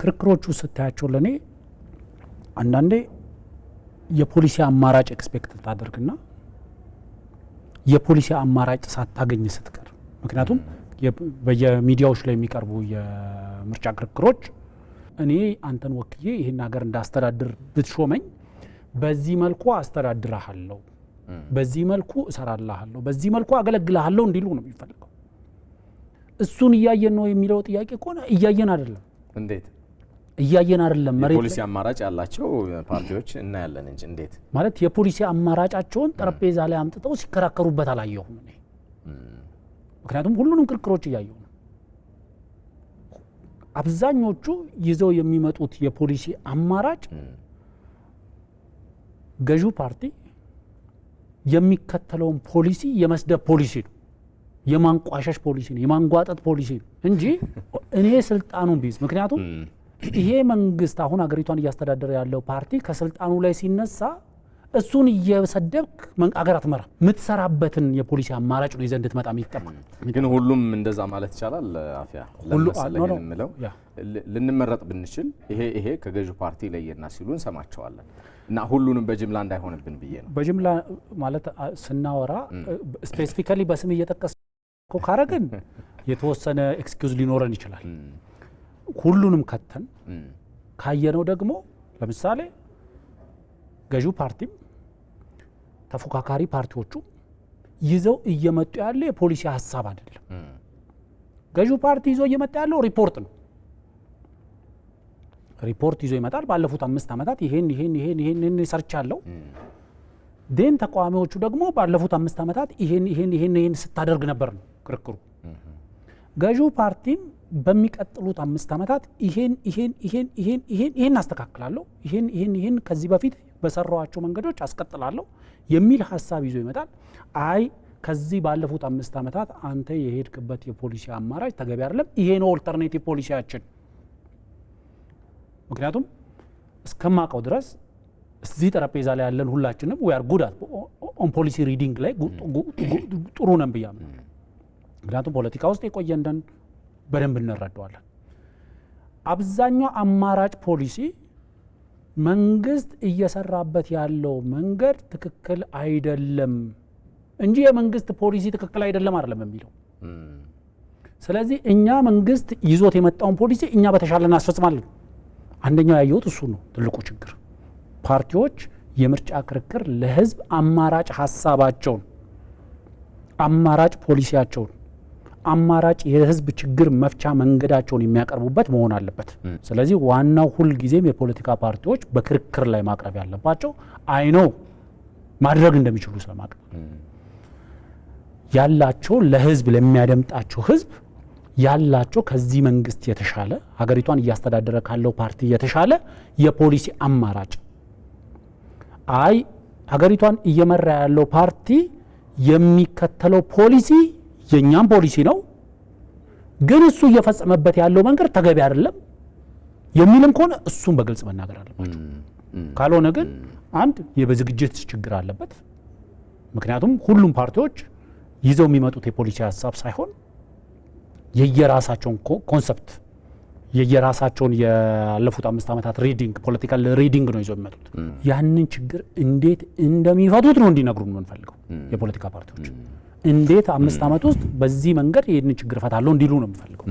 ክርክሮቹ ስታያቸው ለኔ አንዳንዴ የፖሊሲ አማራጭ ኤክስፔክት ታደርግና የፖሊሲ አማራጭ ሳታገኝ ስትቀር ምክንያቱም በየሚዲያዎች ላይ የሚቀርቡ የምርጫ ክርክሮች እኔ አንተን ወክዬ ይሄን ሀገር እንዳስተዳድር ብትሾመኝ በዚህ መልኩ አስተዳድራለሁ በዚህ መልኩ እሰራለሁ በዚህ መልኩ አገለግልሃለሁ እንዲሉ ነው የሚፈልገው እሱን እያየን ነው የሚለው ጥያቄ ከሆነ እያየን አይደለም እንዴት እያየን አይደለም መሬት ፖሊሲ አማራጭ ያላቸው ፓርቲዎች እና ያለን እንጂ እንዴት ማለት የፖሊሲ አማራጫቸውን ጠረጴዛ ላይ አምጥተው ሲከራከሩበት አላየሁም እኔ ምክንያቱም ሁሉንም ክርክሮች እያየሁ ነው አብዛኞቹ ይዘው የሚመጡት የፖሊሲ አማራጭ ገዢው ፓርቲ የሚከተለውን ፖሊሲ የመስደብ ፖሊሲ ነው የማንቋሸሽ ፖሊሲ ነው የማንጓጠጥ ፖሊሲ ነው እንጂ እኔ ስልጣኑን ቢዝ ምክንያቱም ይሄ መንግስት አሁን አገሪቷን እያስተዳደረ ያለው ፓርቲ ከስልጣኑ ላይ ሲነሳ እሱን እየሰደብክ አገር አትመራ ምትሰራበትን የፖሊሲ አማራጭ ነው ይዘህ እንድትመጣ የሚጠበቅ ግን ሁሉም እንደዛ ማለት ይቻላል አፍያ ለምሳሌ እንምለው ልንመረጥ ብንችል ይሄ ከገዢው ፓርቲ ለየና ሲሉ እንሰማቸዋለን እና ሁሉንም በጅምላ እንዳይሆንብን ብዬ ነው በጅምላ ማለት ስናወራ ስፔሲፊካሊ በስም እየጠቀስኩ ካረግን የተወሰነ ኤክስኪውዝ ሊኖረን ይችላል ሁሉንም ከተን ካየነው ደግሞ ለምሳሌ ገዢው ፓርቲም ተፎካካሪ ፓርቲዎቹ ይዘው እየመጡ ያለ የፖሊሲ ሐሳብ አይደለም ገዢው ፓርቲ ይዞ እየመጣ ያለው ሪፖርት ነው ሪፖርት ይዞ ይመጣል ባለፉት 5 አመታት ይሄን ሰርቻለሁ ደን ተቋሚዎቹ ደግሞ ባለፉት 5 አመታት ይሄን ስታደርግ ነበር ነው ክርክሩ ገዢው ፓርቲም በሚቀጥሉት 5 አመታት ይሄን አስተካክላለሁ ይሄን ከዚህ በፊት በሰራዋቸው መንገዶች አስቀጥላለሁ የሚል ሐሳብ ይዞ ይመጣል አይ ከዚህ ባለፉት 5 አመታት አንተ የሄድክበት የፖሊሲ አማራጭ ተገቢ አይደለም ይሄ ነው ኦልተርኔቲቭ ፖሊሲያችን ምክንያቱም እስከማቀው ድረስ እዚህ ጠረጴዛ ላይ ያለን ሁላችንም we are good at on policy reading ላይ ጥሩ ነን ብያለሁ ምክንያቱም ፖለቲካ ውስጥ የቆየን በደንብ እንረዳዋለን አብዛኛው አማራጭ ፖሊሲ መንግስት እየሰራበት ያለው መንገድ ትክክል አይደለም እንጂ የመንግስት ፖሊሲ ትክክል አይደለም አይደለም የሚለው ስለዚህ እኛ መንግስት ይዞት የመጣውን ፖሊሲ እኛ በተሻለ እናስፈጽማለን አንደኛው ያየሁት እሱ ነው ትልቁ ችግር ፓርቲዎች የምርጫ ክርክር ለህዝብ አማራጭ ሐሳባቸውን አማራጭ ፖሊሲያቸውን አማራጭ የህዝብ ችግር መፍቻ መንገዳቸውን የሚያቀርቡበት መሆን አለበት ስለዚህ ዋናው ሁሉ ጊዜም የፖለቲካ ፓርቲዎች በክርክር ላይ ማቅረብ ያለባቸው አይነው ማድረግ እንደሚችሉ ስለማቀ ያላቸው ለህዝብ ለሚያደምጣቸው ህዝብ ያላቸው ከዚህ መንግስት የተሻለ ሀገሪቷን እያስተዳደረ ካለው ፓርቲ የተሻለ የፖሊሲ አማራጭ አይ ሀገሪቷን እየመራ ያለው ፓርቲ የሚከተለው ፖሊሲ የኛም ፖሊሲ ነው ግን እሱ እየፈጸመበት ያለው መንገድ ተገቢ አይደለም የሚልም ከሆነ እሱን በግልጽ መናገር አለባቸው ካልሆነ ግን አንድ የበዝግጅት ችግር አለበት ምክንያቱም ሁሉም ፓርቲዎች ይዘው የሚመጡት የፖሊሲ ሐሳብ ሳይሆን የየራሳቸውን ኮንሰፕት የየራሳቸውን ያለፉት 5 አመታት ሪዲንግ ፖለቲካል ሪዲንግ ነው ይዘው የሚመጡት ያንን ችግር እንዴት እንደሚፈቱት ነው እንዲነግሩን የምንፈልገው የፖለቲካ ፓርቲዎች እንዴት 5 አመት ውስጥ በዚህ መንገድ ይሄን ችግር ፈታለው እንዲሉ ነው የምፈልገው